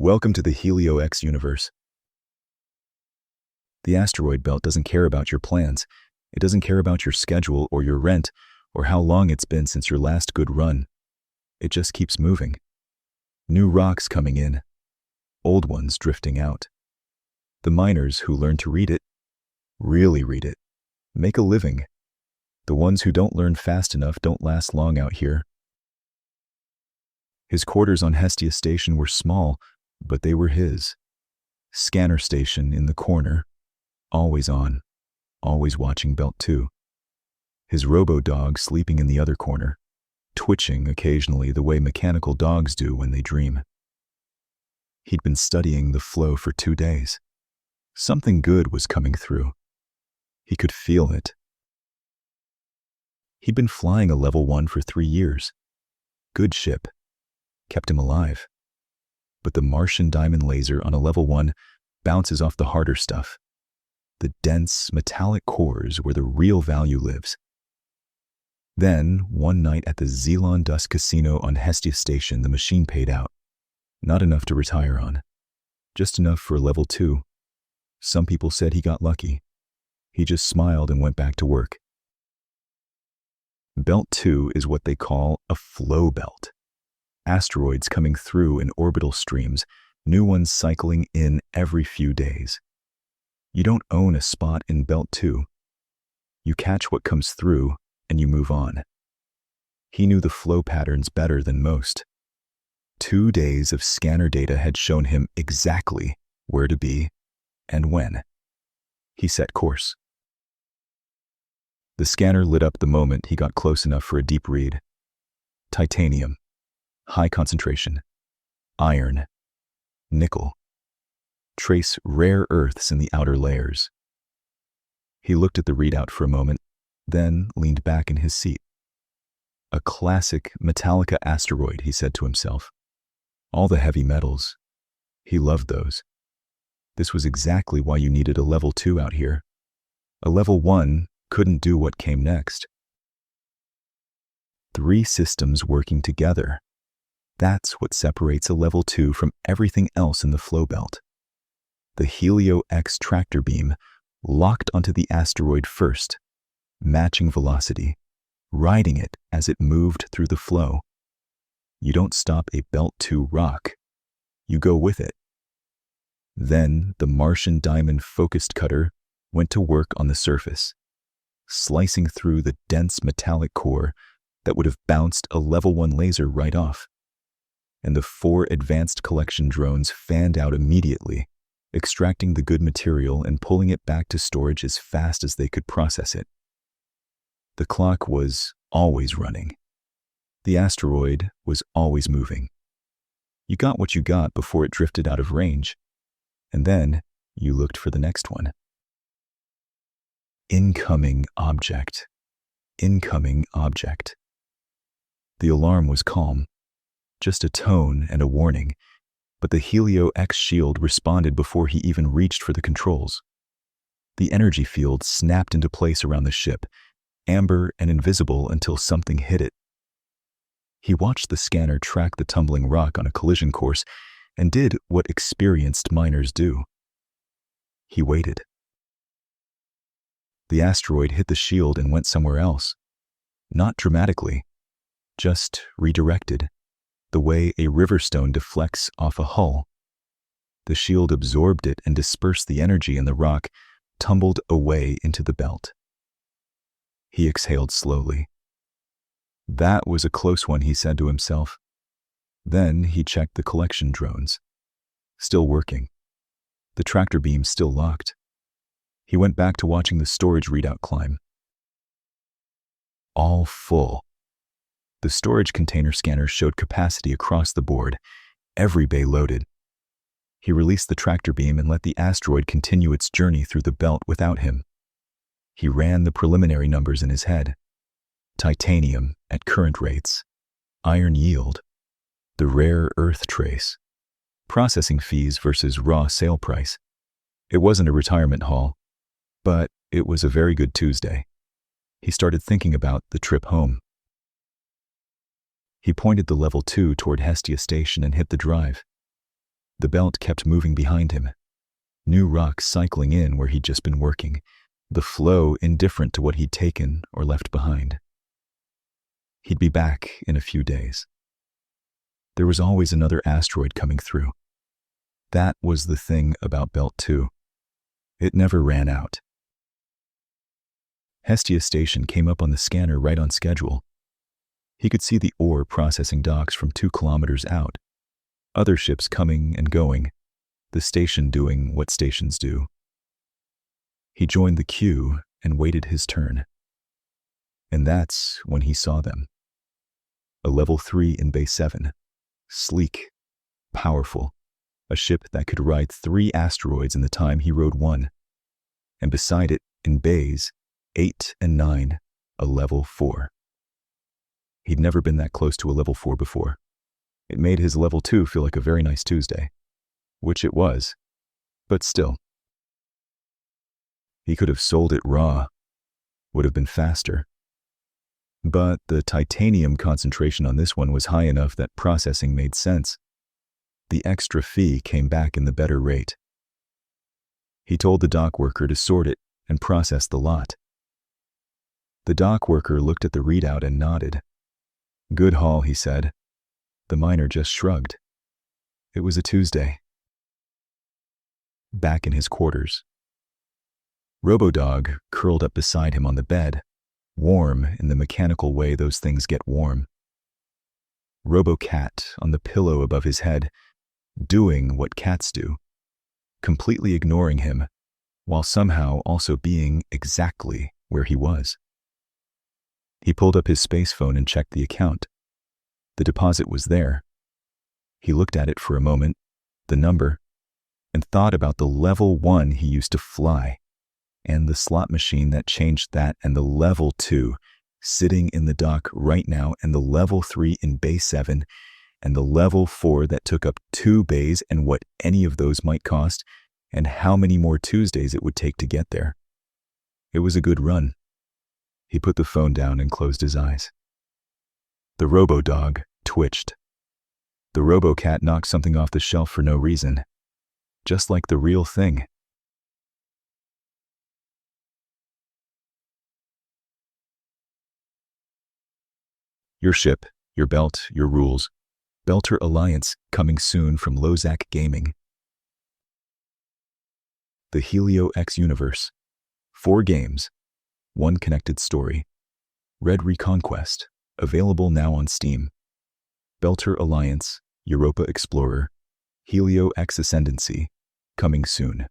Welcome to the Helio-X Universe. The asteroid belt doesn't care about your plans. It doesn't care about your schedule or your rent or how long it's been since your last good run. It just keeps moving. New rocks coming in, old ones drifting out. The miners who learn to read it, really read it, make a living. The ones who don't learn fast enough don't last long out here. His quarters on Hestia Station were small, but they were his. Scanner station in the corner, always on, always watching Belt 2. His robo-dog sleeping in the other corner, twitching occasionally the way mechanical dogs do when they dream. He'd been studying the flow for 2 days. Something good was coming through. He could feel it. He'd been flying a level 1 for 3 years. Good ship. Kept him alive. But the Martian diamond laser on a level 1 bounces off the harder stuff. The dense, metallic cores where the real value lives. Then, one night at the Xelon Dust Casino on Hestia Station, the machine paid out. Not enough to retire on. Just enough for a level 2. Some people said he got lucky. He just smiled and went back to work. Belt 2 is what they call a flow belt. Asteroids coming through in orbital streams, new ones cycling in every few days. You don't own a spot in Belt 2. You catch what comes through and you move on. He knew the flow patterns better than most. 2 days of scanner data had shown him exactly where to be and when. He set course. The scanner lit up the moment he got close enough for a deep read. Titanium. High concentration. Iron. Nickel. Trace rare earths in the outer layers. He looked at the readout for a moment, then leaned back in his seat. A classic Metallica asteroid, he said to himself. All the heavy metals. He loved those. This was exactly why you needed a level 2 out here. A level 1 couldn't do what came next. 3 systems working together. That's what separates a level 2 from everything else in the flow belt. The Helio-X tractor beam locked onto the asteroid first, matching velocity, riding it as it moved through the flow. You don't stop a Belt 2 rock. You go with it. Then the Martian diamond focused cutter went to work on the surface, slicing through the dense metallic core that would have bounced a level 1 laser right off. And the 4 advanced collection drones fanned out immediately, extracting the good material and pulling it back to storage as fast as they could process it. The clock was always running. The asteroid was always moving. You got what you got before it drifted out of range, and then you looked for the next one. Incoming object. Incoming object. The alarm was calm. Just a tone and a warning, but the Helio-X shield responded before he even reached for the controls. The energy field snapped into place around the ship, amber and invisible until something hit it. He watched the scanner track the tumbling rock on a collision course and did what experienced miners do. He waited. The asteroid hit the shield and went somewhere else. Not dramatically, just redirected. The way a riverstone deflects off a hull. The shield absorbed it and dispersed the energy in the rock, tumbled away into the belt. He exhaled slowly. That was a close one, he said to himself. Then he checked the collection drones. Still working. The tractor beam still locked. He went back to watching the storage readout climb. All full. The storage container scanner showed capacity across the board, every bay loaded. He released the tractor beam and let the asteroid continue its journey through the belt without him. He ran the preliminary numbers in his head. Titanium at current rates, iron yield, the rare earth trace, processing fees versus raw sale price. It wasn't a retirement haul, but it was a very good Tuesday. He started thinking about the trip home. He pointed the level 2 toward Hestia Station and hit the drive. The belt kept moving behind him. New rocks cycling in where he'd just been working, the flow indifferent to what he'd taken or left behind. He'd be back in a few days. There was always another asteroid coming through. That was the thing about Belt 2. It never ran out. Hestia Station came up on the scanner right on schedule. He could see the ore processing docks from 2 kilometers out. Other ships coming and going, the station doing what stations do. He joined the queue and waited his turn. And that's when he saw them. A level 3 in Bay 7. Sleek, powerful. A ship that could ride 3 asteroids in the time he rode 1. And beside it, in bays 8 and 9, a level 4. He'd never been that close to a level 4 before. It made his level 2 feel like a very nice Tuesday. Which it was. But still. He could have sold it raw. Would have been faster. But the titanium concentration on this one was high enough that processing made sense. The extra fee came back in the better rate. He told the dock worker to sort it and process the lot. The dock worker looked at the readout and nodded. Good haul, he said. The miner just shrugged. It was a Tuesday. Back in his quarters. Robodog curled up beside him on the bed, warm in the mechanical way those things get warm. Robo-Cat on the pillow above his head, doing what cats do, completely ignoring him, while somehow also being exactly where he was. He pulled up his space phone and checked the account. The deposit was there. He looked at it for a moment, the number, and thought about the level 1 he used to fly, and the slot machine that changed that, and the level 2 sitting in the dock right now, and the level 3 in Bay 7, and the level 4 that took up 2 bays, and what any of those might cost, and how many more Tuesdays it would take to get there. It was a good run. He put the phone down and closed his eyes. The Robo-Dog twitched. The Robo-Cat knocked something off the shelf for no reason. Just like the real thing. Your ship, your belt, your rules. Belter Alliance coming soon from Lozak Gaming. The Helio-X Universe. 4 games. 1 connected story. Red Reconquest. Available now on Steam. Belter Alliance, Europa Explorer, Helio-X Ascendancy. Coming soon.